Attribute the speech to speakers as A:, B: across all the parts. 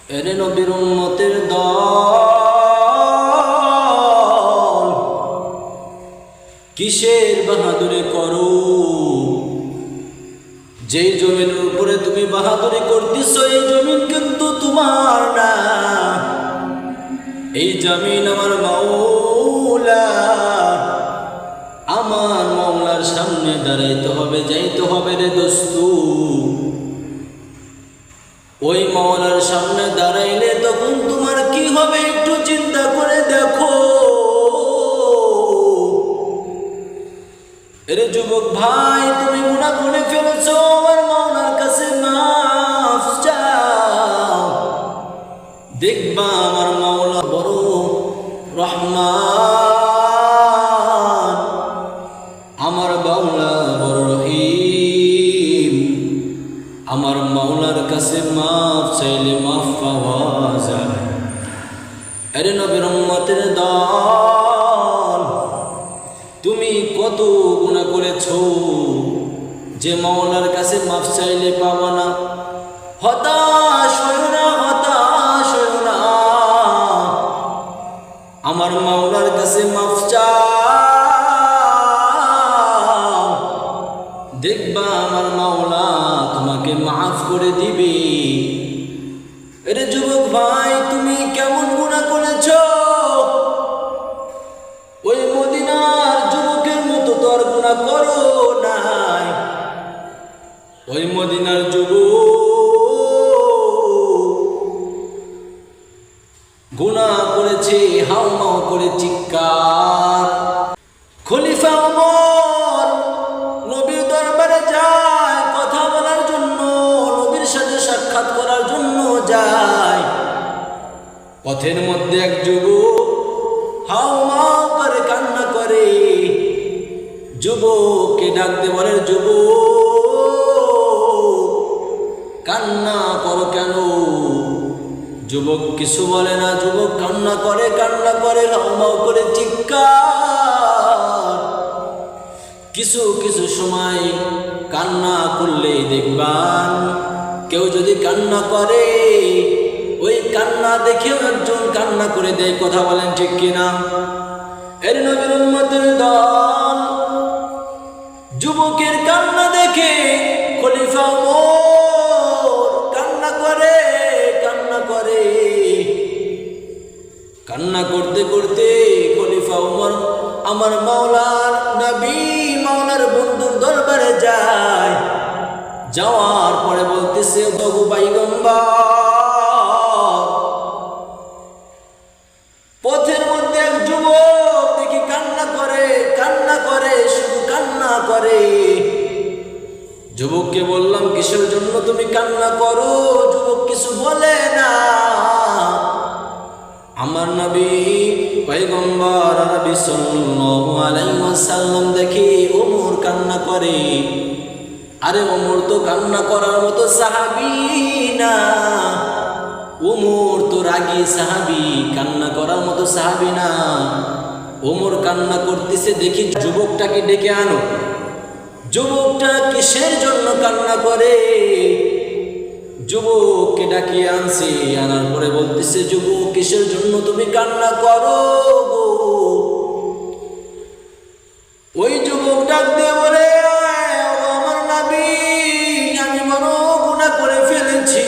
A: এরে নবীর উম্মতের দল, কিসের বাহাদুরি করো? যেই জমিনের উপরে তুমি বাহাদুরি করতেছ এই জমিন কিন্তু তোমার না। এই জমিন আমার মাওলা, আমার মাওলার সামনে দাঁড়াইতে হবে, যাইতে হবে রে দোস্তু। ওই মাওলার সামনে দাঁড়াইলে তখন তোমার কি হবে একটু চিন্তা করে দেখো। এরে যুবক ভাই, তুমি গুনাহ করে ফেলেছো, আমার মাওলার কাছে মাফ চাও। দেখবা আমার মাওলা বড় রহমান, আমার মাওলা বড় রহিম। আমার মাওলার কাছে মাফ চাইলে মাফ পাওয়া যায়। আরে নবীর উম্মতের দল, তুমি কত গুনাহ করেছো যে মাওলার কাছে মাফ চাইলে পাবা না? হতাশ হইও না, হতাশ হইও না। আমার মাওলার কাছে মাফ চাও, দেখবা আমার মাওলা তোমাকে মাফ করে দিবে। এরে যুবক ভাই, তুমি কেমন গুনাহ করেছো? ওই মদিনার যুবকের মতো তো আর গুনাহ করো নাই। ওই মদিনার যুবক গুনাহ করেছে, হাউমাউ করে চিৎকার। খলিফা ওমর নবীর দরবারে যায় কথা বলার জন্য, নবীর সাথে সাক্ষাৎ করার জন্য যায়। পথের মধ্যে এক যুবক হাউমাউ করে কান্না করে। যুবককে ডাক দিয়ে বলে, যুবক কান্না করো কেন? যুবক কিছু বলে না, যুবক কান্না করে হাউমাউ করে চিৎকার। কিছু কিছু সময় কান্না করলে দেখবান কেউ যদি কান্না করে, ওই কান্না দেখেও একজন কান্না করে দেয়। কথা বলেন ঠিক কিনা? এর নবীর উম্মতের দল, যুবকের কান্না দেখে খলিফা ওমর কান্না করে। কান্না করতে করতে খলিফা ওমর আমার মাওলার নবী, মাওলার বন্ধুর দরবারে যায়। যাওয়ার পরে বলতেছে, ওগো পয়গম্বর, পথের মধ্যে এক যুবক দেখি কান্না করে, শুধু কান্না করে। যুবককে বললাম, কিসের জন্য তুমি কান্না করো? যুবক কিছু বলে না। আমার নবী পয়গম্বর নবী সাল্লাল্লাহু আলাইহি ওয়াসাল্লাম দেখি ওমর কান্না করে। আরে ওমর তো কান্না করার মতো সাহাবী না, ওমর তো রাগী সাহাবী, কান্না করার মতো সাহাবী না। ওমর কান্না করতেছে দেখি যুবকটাকে ডেকে আনো। যুবকটা কিসের জন্য কান্না করে? যুবককে ডাকিয়ে আনছে, আনার পরে বলতেছে, যুবক কিসের জন্য তুমি কান্না করো গো? ওই যুবক ডাক দিয়ে বলে, আমার নবী, আমি বড় গুনাহ করে ফেলেছি,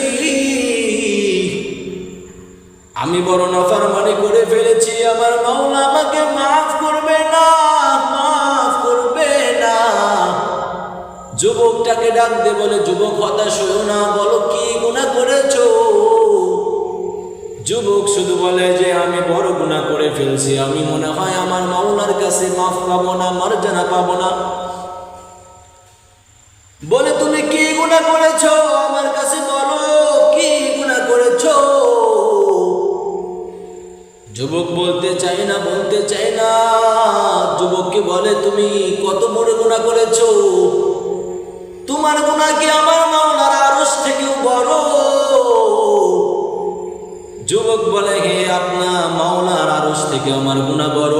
A: আমি বড় নাফরমানি করে ফেলেছি। আমার মাওলা আমাকে মাফ করবে না, মাফ করবে না। যুবকটাকে ডাক দিয়ে বলে, যুবক হতাশ হইও না, বলো কি গুনাহ করেছো? যুবক শুধু বলে যে আমি বড় গুনাহ করে ফেলছি, আমি মনে হয় আমার মাওলার কাছে মাফ পাবো না, মার্জনা পাবো না। বলে, তুমি কি গুনাহ করেছো আমার কাছে বলো, কি গুনাহ করেছো? যুবক বলতে চাই না। যুবককে বলে, তুমি কত বড় গুনাহ করেছো? তোমার গুনাহ কি আমার মাওলার আরশ থেকেও বড়? যুবক বলে, হে আপনার মাওলার আরশ থেকে আমার গুনাহ বড়।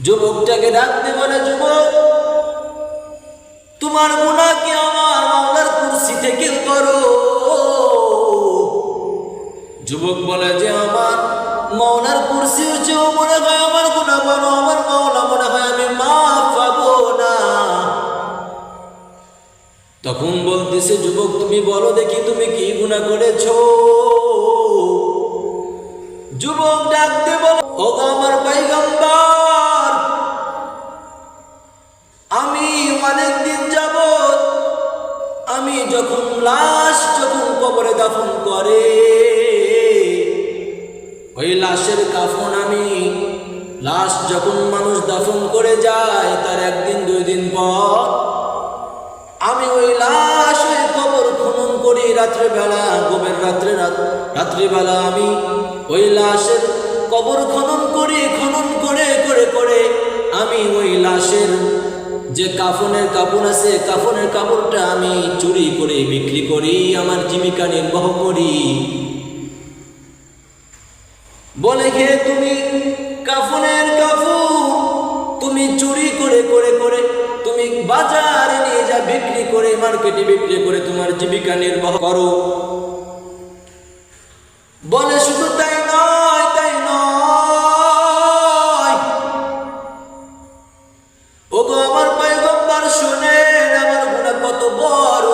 A: যুবকটাকে ডাকতে বলে, যুবক তোমার গুনাহ কি আমার মাওলার কুরসি থেকে বড়? যুবক বলে যে আমার মাওলার কুরসির চেয়েও মনে হয় আমার গুনাহ বড়, আমার মাওলা মনে হয় আমি মাফ পাবো না। তখন বলতেছে যুবক তুমি বলো দেখি তুমি কি গুনাহ করেছো? যুবক ডাকতে বলে ওগো আমার পয়গম্বর, আমি অনেকদিন যাবত আমি যখন লাশ যখন কবরে দাফন করে ওই লাশের কাফন আমি লাশ যখন মানুষ দাফন করে যায় তার একদিন দুই দিন পর আমি ওই লাশ ওই কবর খনন করি রাত্রেবেলা, গভীর রাত্রিবেলা আমি ওই লাশের কবর খনন করি, খনন করে করে করে আমি ওই লাশের যে কাফনের কাপড় আছে কাফনের কাপড়টা আমি চুরি করে বিক্রি করি, আমার জীবিকা নির্বাহ করি। বলে হে তুমি কাফনের কাপড় তুমি চুরি করে করে করে তুমি বাজারে নিয়ে যা বিক্রি করে মার্কেটে বিক্রি করে তোমার জীবিকা নির্বাহ করো। বলে শুধু তাই নয়, তাই নয়, ওগো আমার পয়গম্বর শুনেন আমার গুনাহ কত বড়।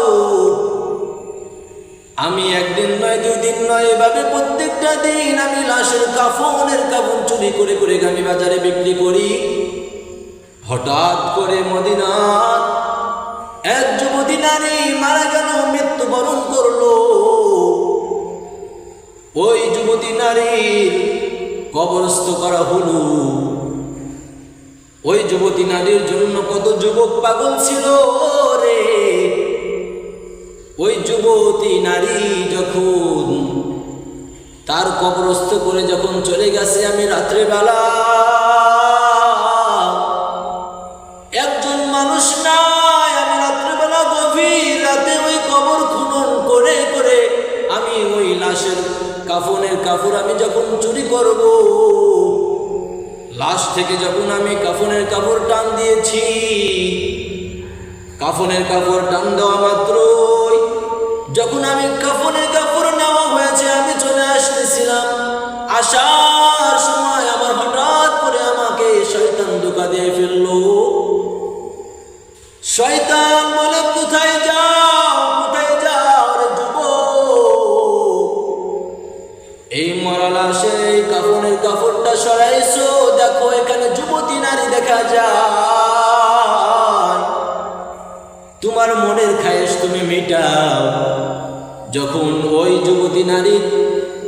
A: আমি একদিন নয় দুই দিন নয় এভাবে প্রত্যেকটা দিন আমি লাশের কাফনের কাফন চুরি করে করে আমি বাজারে বিক্রি করি। হঠাৎ করে মদিনার এক যুবতী নারী মারা গেল, মৃত্যুবরণ করলো। ওই যুবতী নারীর কবরস্থ করা হলো। ওই যুবতী নারীর জন্য কত যুবক পাগল ছিল রে। ওই যুবতী নারী যখন তার কবরস্থ করে যখন চলে গেছে আমি রাত্রেবেলা একজন মানুষ নাই, আমি রাত্রেবেলা গভীর রাতে ওই কবর খনন করে করে আমি ওই লাশের কাফনের কাপড় আমি যখন চুরি করব, লাশ থেকে যখন আমি কাফনের কাপড় টান দিয়েছি, কাফনের কাপড় টান দেওয়া মাত্রই যখন আমি কাফনের কাপড় নেওয়া হয়েছে আমি চলে আসতেছিলাম, আসার সময় আমার হঠাৎ করে আমাকে শয়তান ধোঁকা দিয়ে ফেললো। শয়তান বলে কোথায় যাও, কোথায় যাও রে যুবক, এই মরা লাশের এই কাফনের কাপড়টা সরাইছো, দেখো এখানে যুবতী নারী দেখা যায়, তোমার মনের খায়েশ তুমি মেটাও। যখন ওই যুবতী নারীর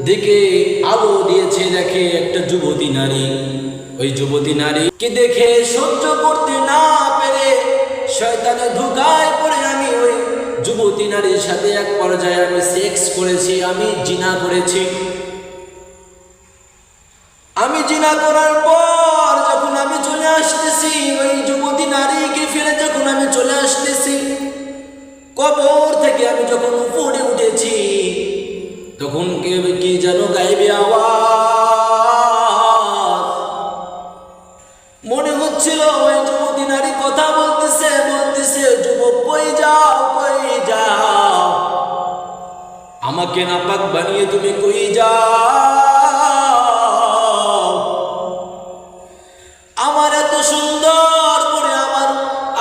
A: দিকে আলো দিয়েছে দেখে একটা যুবতী নারী, ওই যুবতী নারীকে দেখে সহ্য করতে না পেরে শয়তানের ধোঁকায় পড়ে আমি ওই যুবতী নারীর সাথে এক পর্যায়ে আমি সেক্স করেছি, আমি জিনা করেছি। আমি জিনা করার পর যখন আমি চলে আসতেছি ওই যুবতী নারীকে ফেলে যখন আমি চলে আসতেছি কবর থেকে আমি যখন উপরে উঠেছি তখন কি যেন গাইবে আওয়াজ, মনে হচ্ছিল ওই যুবতী নারী কথা বলতেছে, বলতেছে যুবক কই যাও, কই যাও, আমাকে নাপাক বানিয়ে তুমি কই যাও, আমার এত সুন্দর করে আমার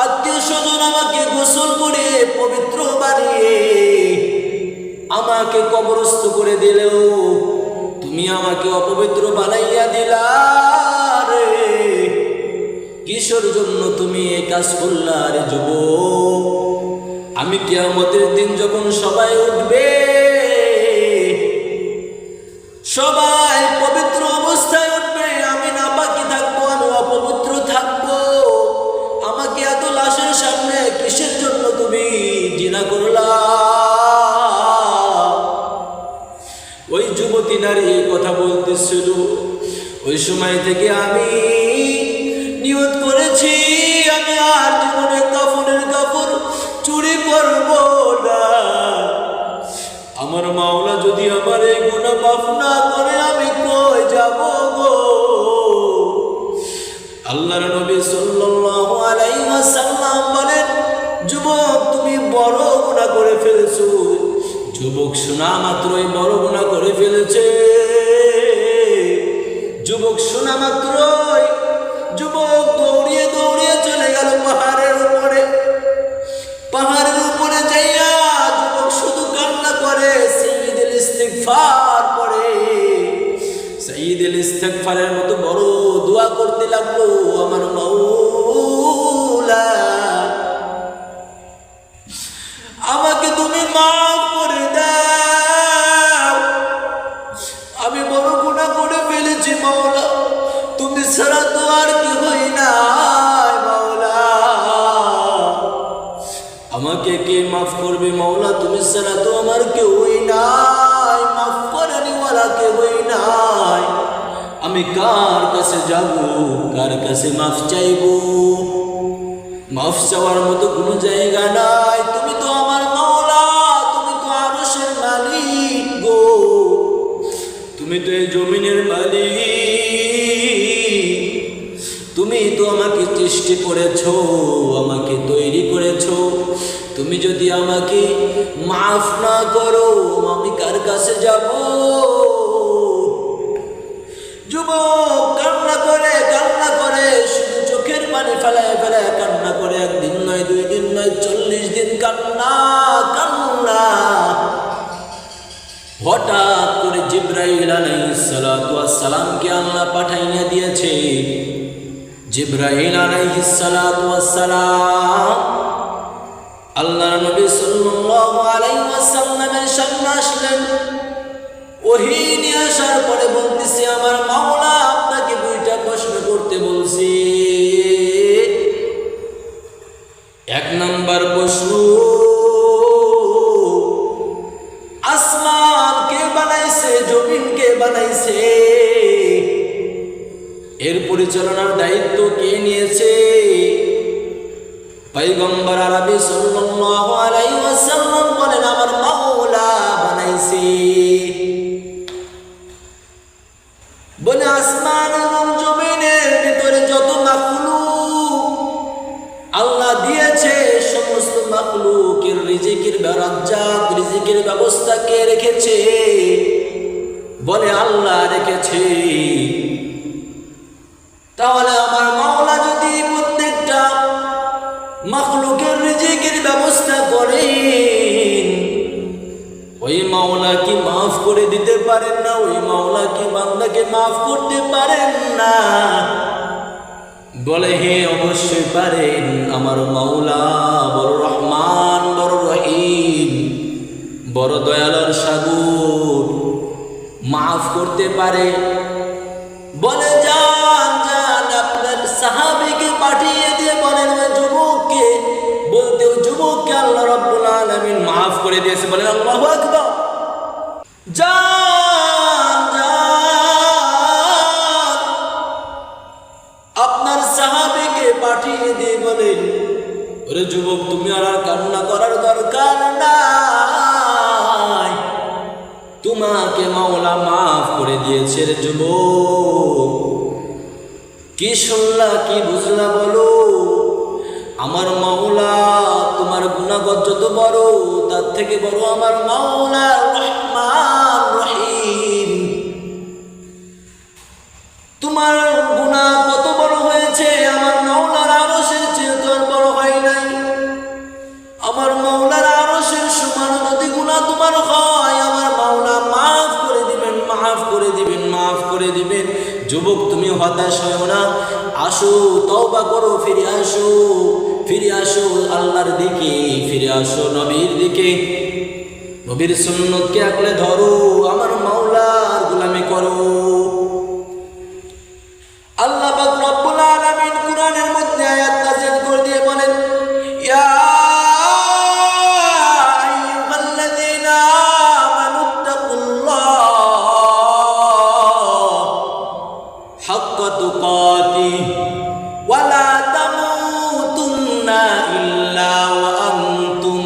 A: আত্মীয় স্বজন আমাকে গোসল করে পবিত্র বানিয়ে আমাকে কবরস্থ করে দিলেও তুমি আমাকে অপবিত্র বানাইয়া দিলা রে, কিসের জন্য তুমি এই কাজ করলা রে যুবক? আমি কিয়ামতের দিন যখন সবাই উঠবে, সবাই পবিত্র অবস্থায় উঠবে, আমি নাপাকি থাকবো, আমি অপবিত্র থাকবো, আমাকে এত লাশের সামনে কিসের জন্য তুমি জিনা করলা? ওই যুবতী নারী কথা বলতেছিল, ওই সময় থেকে আমি নিয়ত করেছি আমি আর জীবনে কাফনের কাপড় চুরি করব না। আমার মাওলা যদি আমার এই গুনাহ মাফ না করে আমি কই যাব গো? আল্লাহর নবী সাল্লাল্লাহু আলাইহি ওয়াসাল্লাম বলেন, যুবক তুমি বড় গুনাহ করে ফেলেছো, যুবক শোনা মাত্রই বড় গুনাহ করে ফেলেছে। যুবক শোনা মাত্রই যুবক দৌড়িয়ে দৌড়িয়ে চলে গেল পাহাড়ের উপরে। পাহাড়ের উপরে যাইয়া যুবক শুধু কান্না করে, সাইয়্যিদুল ইস্তিগফার পড়ে। সাইয়্যিদুল ইস্তিগফারের মতো বড় দোয়া করতে লাগলো, আমার মাওলা আমাকে তুমি মাফ করে দাও, আমি বড় গুনাহ করে ফেলেছি মাওলা, তুমি ছাড়া তো আর কেউই নাই মাওলা, আমাকে কে মাফ করবে মাওলা, তুমি ছাড়া তো আমার কেউই নাই, মাফ করানিওয়ালা কেউই নাই, আমি কার কাছে যাব, কার কাছে মাফ চাইব? মাফ চাওয়ার মতো কোনো জায়গা নাই, তুমি তো আমার মাওলা, তুমি তো আরশের মালিক গো, তুমি তো এই জমিনের মালিক, তুমি তো আমাকে সৃষ্টি করেছো, আমাকে তৈরি করেছো, তুমি যদি আমাকে মাফ না করো আমি কার কাছে যাব? যুবক কান্না করে শুধু চোখের পানি ফেলায় ফেলায় কান্না করে, একদিন নয়, 2 দিন নয়, 40 দিন কান্না। হঠাৎ করে জিবরাইল আলাইহিস সালাতু ওয়াস সালামকে আল্লাহ পাঠাইয়া দিয়েছে। জিবরাইল আলাইহিস সালাতু ওয়াস সালাম আল্লাহর নবী সাল্লাল্লাহু আলাইহি ওয়াসাল্লামের সামনে আসলেন। ওহী নিয়ে আসার পরে বলতেছে, আমার মাওলা আপনাকে 2টা প্রশ্ন করতে বলছি। 1 নাম্বার প্রশ্ন, আসমান কে বানাইছে, জমিন কে বানাইছে, এর পরিচালনার দায়িত্ব কে নিয়েছে? পয়গম্বর আরবি সাল্লাল্লাহু আলাইহি ওয়াসাল্লাম বলেন, আমার মাওলা বানাইছে। বলে আসমান এবং জমিনের ভিতরে যত মাখলুক আল্লাহ দিয়েছে, সমস্ত মাখলুকের রিজিকের রিজিকের ব্যবস্থা কে রেখেছে? বলে আল্লাহ রেখেছে। তাহলে আমার মাওলা যদি প্রত্যেকটা মাখলুকের রিজিকের ব্যবস্থা করেন, ওই মাওলা কি মাফ করে দিতে পারেন না? ওই মাওলা কি বান্দাকে মাফ করতে পারেন না? বলে হ্যাঁ অবশ্যই পারেন, আমার মাওলা বড় রহমান, বড় রহিম, বড় দয়ালুর সাগর, মাফ করতে পারে। বলে যান আপনার সাহাবীকে পাঠিয়ে দিয়ে বলেন ওই যুবককে বলতে, ওই যুবককে আল্লাহ রাব্বুল আলামিন মাফ করে দিয়েছে। বলেন আল্লাহু আকবার। যান আপনার সাহাবীকে পাঠিয়ে দিয়ে বলেন, ওরে যুবক তুমি আর কান্না করার দরকার নাই, তোমাকে মাওলা মাফ করে দিয়েছে। রে যুবক কি শুনলা, কি বুঝলা বলো? আমার মাওলা তোমার গুনাহ যত বড়, তার থেকে বড় আমার মাওলা রহমান রহিম। তোমার গুনাহ কত বড় হয়েছে, আমার মাওলার আরশের চেয়ে তো বড় হয় নাই। আমার মাওলার আরশের সমান যদি গুনাহ তোমার হয়, আমার মাওলা মাফ করে দিবেন, মাফ করে দিবেন, মাফ করে দিবেন। যুবক তুমি হতাশ হও না, আসো তওবা করো, ফিরে আসো, ফিরে আসো আল্লাহর দিকে, ফিরে আসো নবীর দিকে, নবীর সুন্নতকে আঁকড়ে ধরো, আমার মাওলার গোলামি করো। আল্লাহ পাক রব্বুল আলামিন কুরআনের মধ্যে আয়াত নাযিল করে দিয়ে বলেন, ইয়া আইয়ুহাল্লাযীনা আমানুত্তাকুল্লাহ হাক্কা তুকাতিহি ওয়া লা তামুতুন্না ইল্লা ওয়া আনতুম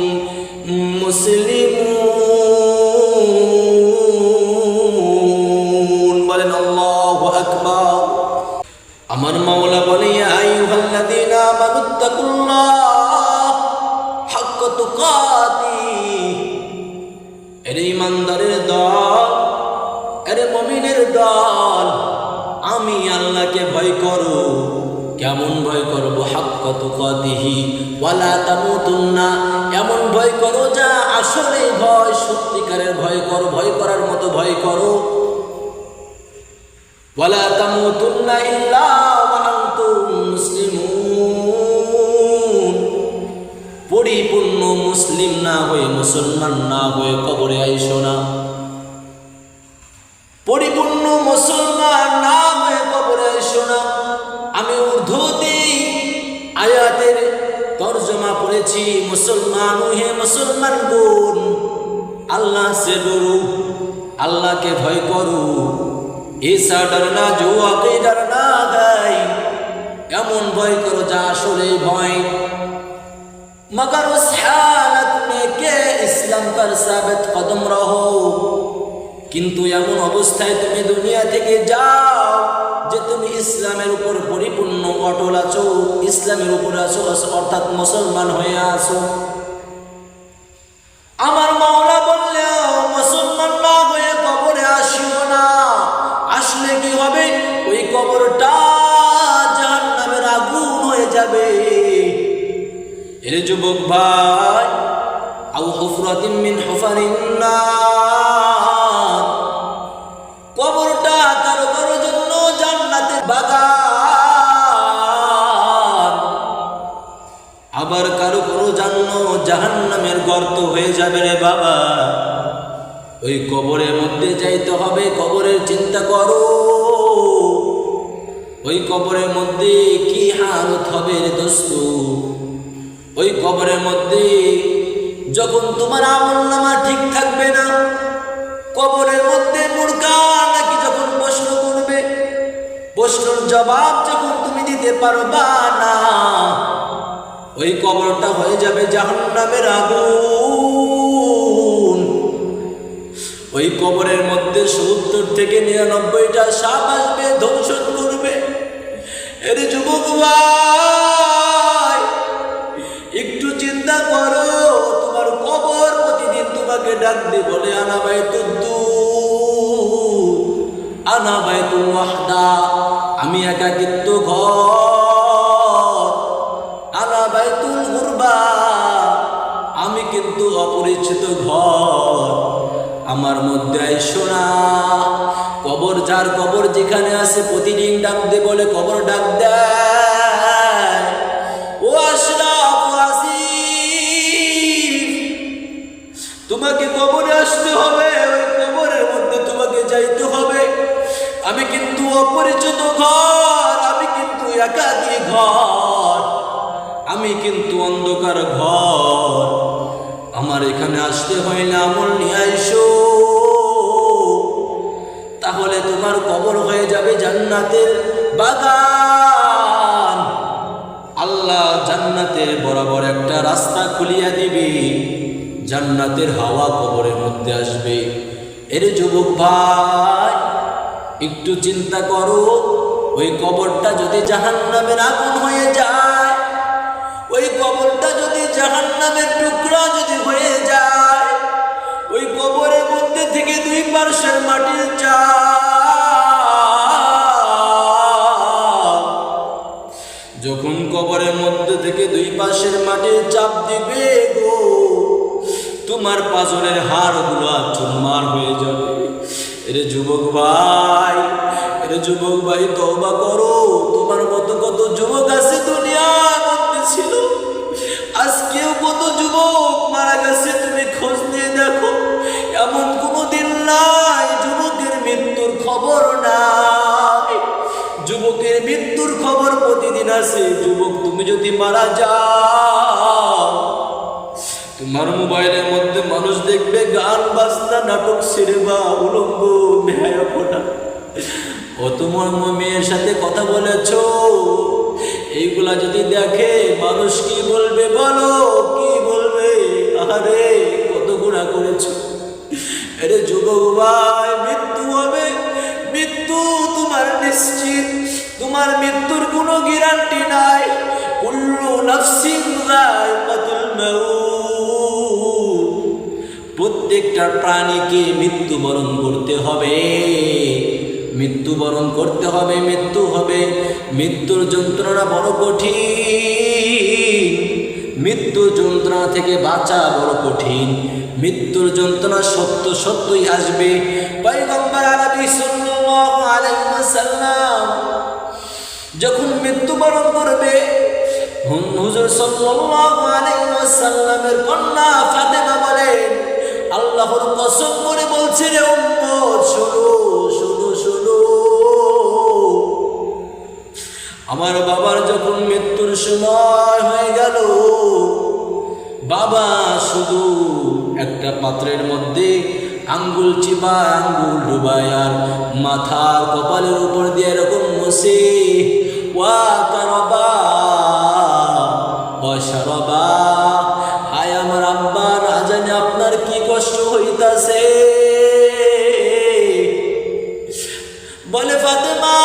A: মুসলিমুন। বলেন দল, আরে মুমিনের দল, আমি আল্লাহকে ভয় করো। কেমন ভয় করব? হাক্কা তুকাতিহি ওয়ালা তামুতুন্না, এমন ভয় করো যা আসলে ভয়, সত্যিকারের ভয় করো, ভয় করার মতো ভয় করো। ওয়ালা তামুতুন্না ইল্লা ওয়া আনতুম মুসলিমুন, পরিপূর্ণ মুসলিম না হয়ে, মুসলমান না হয়ে কবরে আইসো না। পরিপূর্ণ মুসলমান না হয়ে কবরে আইসো না। আমি উর্দুতে আয়াতের তরজমা পড়েছি, মুসলমান হে মুসলমান গুণ, আল্লাহ সে ডরো, আল্লাহকে ভয় করো। ऐसा डरना जो आके डरना है, এমন ভয় করো যা আসলে ভয়। मगर उस हालत में के इस्लाम पर साबित कदम रहो, কিন্তু এমন অবস্থায় তুমি দুনিয়া থেকে যাও যে তুমি ইসলামের উপর পরিপূর্ণ অটল আছো, ইসলামের উপর আছো, অর্থাৎ মুসলমান হয়ে আছো। আমার মাওলা বললেও মুসলমান না হয়ে কবরে আসিও না। আসলে কি হবে? ওই কবরটা জাহান্নামের আগুন হয়ে যাবে। এর যুবক ভাই, আও হুফরাতিন মিন হুফারিন নার, কবরটা কারো কারো জন্য জান্নাতের বাগান, আবার কারো কারো জন্য জাহান্নামের গর্ত হয়ে যাবে রে বাবা। ওই কবরের মধ্যে যাইতে হবে, কবরের চিন্তা করো। ওই কবরের মধ্যে কি হালত হবে রে দোস্ত? ওই কবরের মধ্যে যখন তোমার আমলনামা ঠিক থাকবে না, কবরের মধ্যে মুরগান নাকি যখন প্রশ্ন করবে, প্রশ্নের জবাব যখন তুমি দিতে পারবা না, ওই কবরটা হয়ে যাবে জাহান্নামের আগুন। ওই কবরের মধ্যে 70 থেকে 99টা সাপ আসবে, দংশন করবে। এর যুবক ভাই, একটু চিন্তা করো, তোমার কবর প্রতিদিন তোমাকে ডাকবে, বলে আনা বাইতুদ্দুর, আনা বাইতুল ওয়াহদা, আমি একাকিত্ব ঘর, আনা বাইতুল গুরবা, আমি কিন্তু অপরিচিত ঘর, আমার মধ্যে আইসো না। কবর, যার কবর যেখানে আছে প্রতিদিন ডাক দে, বলে কবর ডাক দেয়, ও আশরাফ, ও আসিফ, তোমাকে কবরে আসতে হবে, ওই কবরের মধ্যে তোমাকে যাইতে হবে। আমি কিন্তু অপরিচিত ঘর, আমি কিন্তু একাকী ঘর, আমি কিন্তু অন্ধকার ঘর, আমার এখানে আসতে হয় না, আমল নিয়ে আইসো। তাহলে তোমার কবর হয়ে যাবে জান্নাতের বাগান। আল্লাহ জান্নাতের বরাবর একটা রাস্তা খুলিয়া দিবে, জান্নাতের হাওয়া কবরের মধ্যে আসবে। এর যুবক ভাই, একটু চিন্তা করো, ওই কবরটা যদি জাহান্নামের আগুন হয়ে যায়, ওই কবরটা যদি জাহান্নামের টুকরা যদি হয়ে যায়, ওই কবরের মধ্যে থেকে দুই পার্শ্বের মাটির চাপ, যখন কবরের মধ্যে থেকে দুই পাশের মাটির চাপ দিবে গো, তোমার পাজরের হাড়গুলো চুরমার হয়ে যাবে। এরে যুবক ভাই, এরে যুবক ভাই, তওবা করো। তোমার মতো কত যুবক আছে দুনিয়ার মধ্যে ছিল, আজকেও কত যুবক মারা গেছে, তুমি খোঁজ নিয়ে দেখো। এমন কোনো দিন নাই যুবকের মৃত্যুর খবর নাই। যুবকের মৃত্যুর খবর প্রতিদিন আছে। যুবক, তুমি যদি মারা যাও, তোমার মোবাইলের মধ্যে মানুষ দেখবে গান বাজনা, নাটক, সিনেমা, উলঙ্গ, বেহায়াপনা, ও তোমার মেয়ের সাথে কথা বলেছো, এইগুলা যদি দেখে মানুষ কি বলবে বলো? কি বলবে? আরে কত গুনাহ করেছো। আরে যুবক ভাই, মৃত্যু হবে, মৃত্যু তোমার নিশ্চিত, তোমার মৃত্যুর কোনো গ্যারান্টি নাই। কুল্লু নাফসিন যায়কাতুল মাউত, প্রত্যেকটা প্রাণীকে মৃত্যুবরণ করতে হবে, মৃত্যুবরণ করতে হবে, মৃত্যু হবে। মৃত্যুর যন্ত্রণা বড় কঠিন, মৃত্যুর যন্ত্রণা থেকে বাঁচা বড় কঠিন। মৃত্যুর যন্ত্রণা সত্য সত্যই আসবে। পয়গম্বর আরবি সাল্লাল্লাহু আলাইহি ওয়াসাল্লাম যখন মৃত্যুবরণ করবে, হুজুর সাল্লাল্লাহু আলাইহি ওয়াসাল্লামের কন্যা ফাতেমা বলেন, আল্লাহর কসম করে বলছে রে উম্মত, শোনো শোনো শোনো, আমার বাবার যখন মৃত্যুর সময় হয়ে গেল, বাবা শুধু একটা পাত্রের মধ্যে আঙ্গুল চিপা আঙ্গুল ডুবায় আর মাথার কপালের উপর দিয়ে এরকম মুছে, ওয়া কারবা ওয়া শারবা, হায় আমার আব্বা, না জানি আপনার কি কষ্ট হইতাছে। বলে ফাতেমা,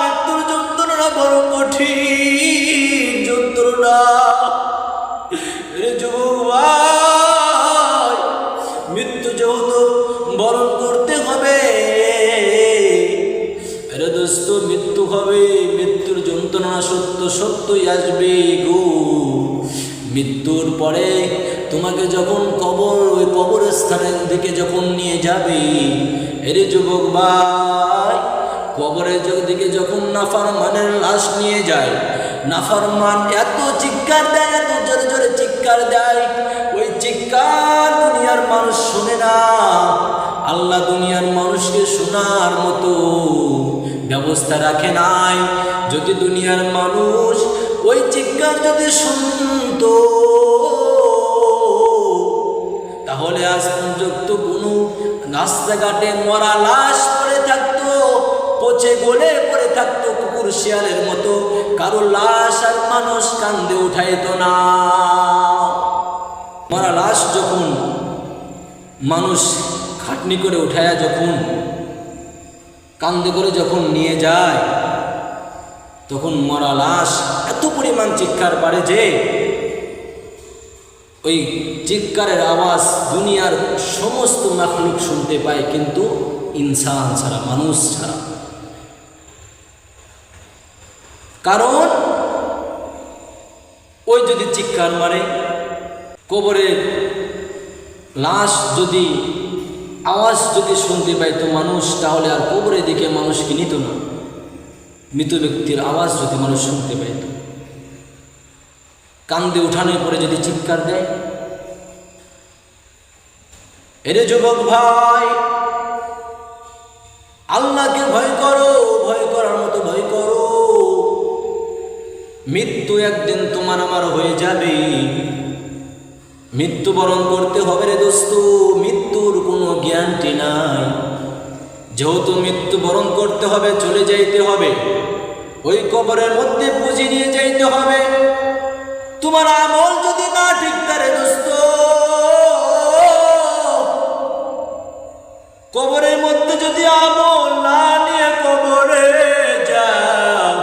A: মৃত্যুর যন্ত্রণা বড় কঠিন যন্ত্রণা রে যুবক ভাই, মৃত্যু যেহেতু বরণ করতে হবে রে দোস্ত, মৃত্যু হবে, মৃত্যুর যন্ত্রণা সত্য সত্যই আসবে গো। মৃত্যুর পরে তোমাকে যখন ওই কবরস্থানের দিকে যখন নিয়ে যাবে, এরে যুবক ভাই, কবরের দিকে যখন নাফরমানের লাশ নিয়ে যায়, নাফরমান এত চিৎকার দেয়, এত জোরে জোরে চিৎকার দেয়, ওই চিৎকার দুনিয়ার মানুষ শুনে না। আল্লাহ দুনিয়ার মানুষকে শোনার মতো ব্যবস্থা রাখে নাই। যদি দুনিয়ার মানুষ ওই চিৎকার যদি শুনতো, তাহলে আজ পর্যন্ত কোনো রাস্তাঘাটে মরা লাশ পড়ে থাকতো, পচে গলে পড়ে থাকতো কুকুর শিয়ালের মতো, কারো লাশ আর মানুষ কান্দে উঠাইতো না। মরা লাশ যখন মানুষ খাটনি করে উঠায়া যখন কান্দে করে যখন নিয়ে যায়, তখন মরা লাশ এত পরিমাণ চিৎকার পারে যে ওই চিৎকারের আওয়াজ দুনিয়ার সমস্ত মাখলুক শুনতে পায়, কিন্তু ইনসান ছাড়া, মানুষ ছাড়া। কারণ ওই যদি চিৎকার মারে, কবরের লাশ যদি আওয়াজ যদি শুনতে পাইতো মানুষ, তাহলে আর কবরের দিকে মানুষকে নিত না। মৃত ব্যক্তির আওয়াজ যদি মানুষ শুনতে পাইত, কান্দে উঠানোর পরে যদি চিৎকার দেয়, এরে যুবক ভাই, আল্লাহকে ভয় করো, ভয় করার মতো ভয় করো। মৃত্যু একদিন তোমার আমার হয়ে যাবে, মৃত্যুবরণ করতে হবে রে দোস্ত। মৃত্যুর কোনো গ্যারান্টি নাই। যেহেতু মৃত্যুবরণ করতে হবে, চলে যাইতে হবে, ওই কবরের মধ্যে পুঁজি নিয়ে যাইতে হবে। তোমার আমল যদি না ঠিক করে দোস্ত, কবরের মধ্যে যদি আমল না নিয়ে কবরে যাও,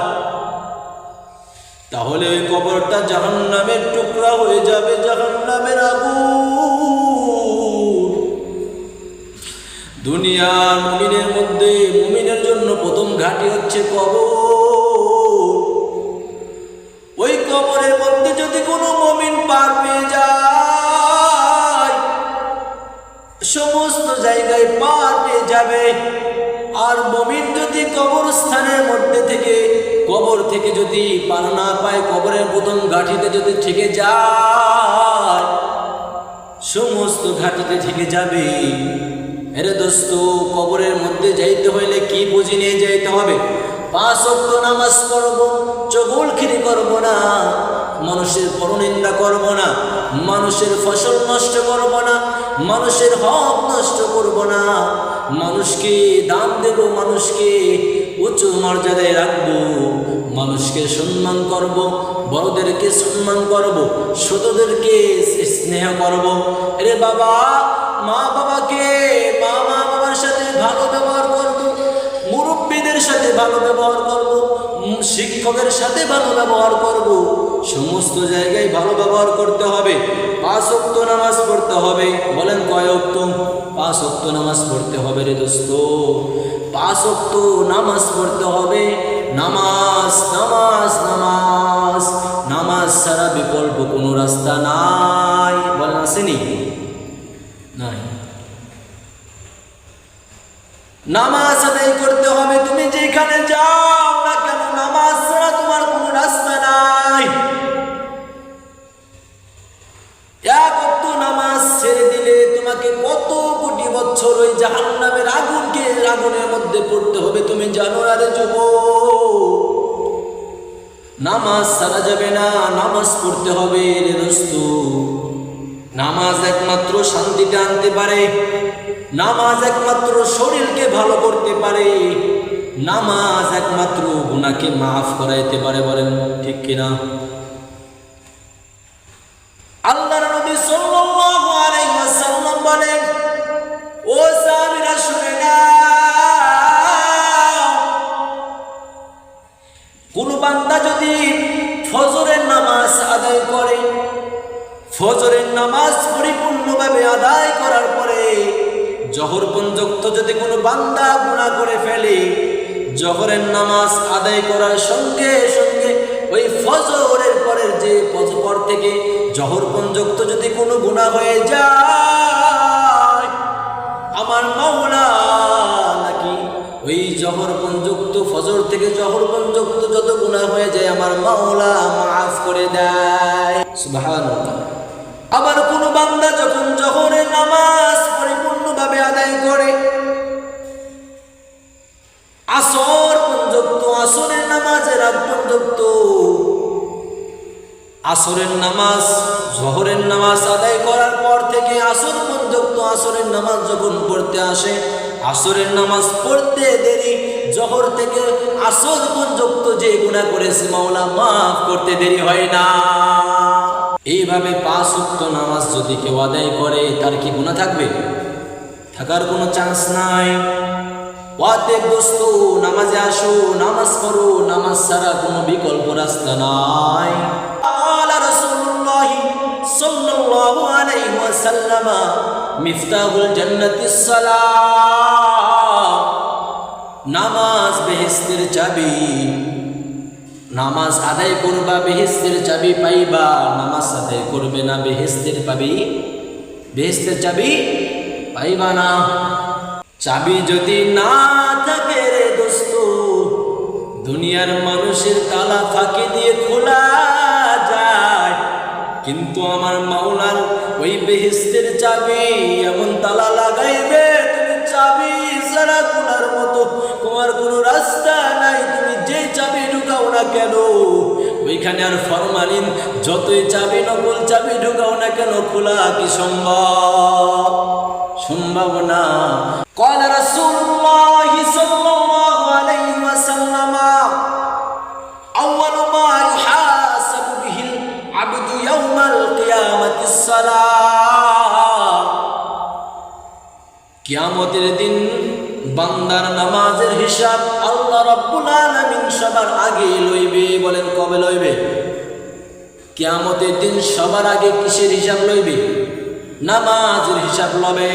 A: তাহলে ওই কবরটা জাহান্নামের টুকরা হয়ে যাবে, জাহান্নামের আগুন। দুনিয়ার মুমিনের মধ্যে, মুমিনের জন্য প্রথম ঘাঁটি হচ্ছে কবর। ওই কবরের মধ্যে যদি কোনো মুমিন পার পেয়ে যায়, সমস্ত জায়গায় পার পেয়ে যাবে। আর মুমিন যদি কবরস্থানের মধ্যে থেকে, কবর থেকে যদি পার না পায়, কবরের প্রথম ঘাটিতে যদি থেকে যায়, সমস্ত ঘাটিতে থেকে যাবে। এরে দোস্ত, কবরের মধ্যে যাইতে হইলে কি পুঁজি নিয়ে যাইতে হবে? 5 ওয়াক্ত নামাজ পড়ব, চগলখিরি করব না, মানুষের পরনিন্দা করব না, মানুষের ফসল নষ্ট করব না, মানুষের হক নষ্ট করব না, মানুষকে দান দেব, মানুষকে উচ্চ মর্যাদায় রাখবো, মানুষকে সম্মান করব, বড়দেরকে সম্মান করব, ছোটদেরকে স্নেহ করব। আরে বাবা, মা বাবাকে, মা বাবার সাথে ভালো ব্যবহার করব, মুরব্বীদের সাথে ভালো ব্যবহার করব, শিক্ষকের সাথে ভালো ব্যবহার করব, সমস্ত জায়গায় ভালো ব্যবহার করতে হবে। 5 ওয়াক্ত নামাজ পড়তে হবে। বলেন কয় ওয়াক্ত? 5 ওয়াক্ত নামাজ পড়তে হবে রে দোস্ত। 5 ওয়াক্ত নামাজ পড়তে হবে। নামাজ নামাজ নামাজ নামাজ ছাড়া বিকল্প কোনো রাস্তা নাই। বলেন আসেনি? নাই। নামাজ আদায় করতে হবে। তুমি যেখানে যাও না কেন নামাজ ছাড়া তোমার কোনো রাস্তা নাই। এক ওয়াক্ত নামাজ ছেড়ে দিলে তোমাকে কত কোটি বছর ওই জাহান্নামের আগুনের মধ্যে পড়তে হবে, তুমি জানো না রে যুবক। নামাজ ছাড়া যাবে না, নামাজ পড়তে হবে রে দোস্ত। নামাজ একমাত্র শান্তিতে আনতে পারে, নামাজ একমাত্র শরীরকে ভালো করতে পারে, নামাজ একমাত্র গুনাহকে মাফ করাইতে পারে। বলেন ঠিক কিনা? আল্লাহর নবী সাল্লাল্লাহু আলাইহি ওয়াসাল্লাম বলেন, ও সাহাবীরা শুনে নাও, কোন বান্দা যদি ফজরের নামাজ আদায় করে, ফজরের নামাজ পরিপূর্ণভাবে আদায় করার পরে জোহর পর্যন্ত যদি কোনো বান্দা গুনাহ করে ফেলে, জোহরের নামাজ আদায় করার সঙ্গে সঙ্গে ওই ফজরের পরের যে পর থেকে জোহর পর্যন্ত যদি কোনো গুনাহ হয়ে যায়, আমার মাওলা নাকি ওই জোহর পর্যন্ত, ফজর থেকে জোহর পর্যন্ত যত গুনাহ হয়ে যায় আমার মাওলা মাফ করে দেয়। সুবহানাল্লাহ। আবার কোন বান্দা যখন জোহরের নামাজ পরিপূর্ণভাবে আদায় করে, আসর পর্যন্ত, আসরের নামাজের আগ পর্যন্ত, আসরের নামাজ জোহরের নামাজ আদায় করার পর থেকে আসর পর্যন্ত, আসরের নামাজ যখন পড়তে আসে, আসরের নামাজ পড়তে দেরি, জোহর থেকে আসর পর্যন্ত যে গুনাহ করেছে মাওলা মাফ করতে দেরি হয় না। এইভাবে 5 ওয়াক্ত নামাজ যদি কেউ আদায় করে, তার কি গুনাহ থাকবে? থাকার কোনো চান্স নাই। ওয়াতেব দোস্ত, নামাজে আসো, নামাজ পড়ো, নামাজ ছাড়া কোনো বিকল্প রাস্তা নাই। আলা রাসূলুল্লাহ সাল্লাল্লাহু আলাইহি ওয়াসাল্লাম, মিফতাহুল জান্নাতিস সালাহ, নামাজ বেহেশতের চাবি। নামাজ আদায় করবা, বেহেশতের চাবি পাইবা। নামাজ আদায় করবে না, বেহেশতের চাবি পাইবা না। চাবি যদি না থাকে রে দোস্ত, দুনিয়ার মানুষের তালা ফাঁকি দিয়ে খোলা যায়, কিন্তু আমার মাওলার ওই বেহেশতের চাবি এমন তালা লাগাইবে, তুমি চাবি ছাড়া খোলার মতো তোমার কোনো রাস্তা নাই। তুমি যে চাবি ঢুকাও না কেন ওইখানে আর ফরমালিন যতই চাবি, নকল চাবি ঢুকাও না কেন, খোলা কি সম্ভব? সম্ভব না। قال رسول الله صلى الله عليه وسلم أول ما يحاسب به العبد يوم القيامة الصلاة, কিয়ামতের দিন বান্দার নামাজের হিসাব আল্লাহ রাব্বুল আলামিন সবার আগে লইবে। বলেন কবে লইবে? কিয়ামতের দিন সবার আগে কিসের হিসাব লইবে? নামাজের হিসাব লবে।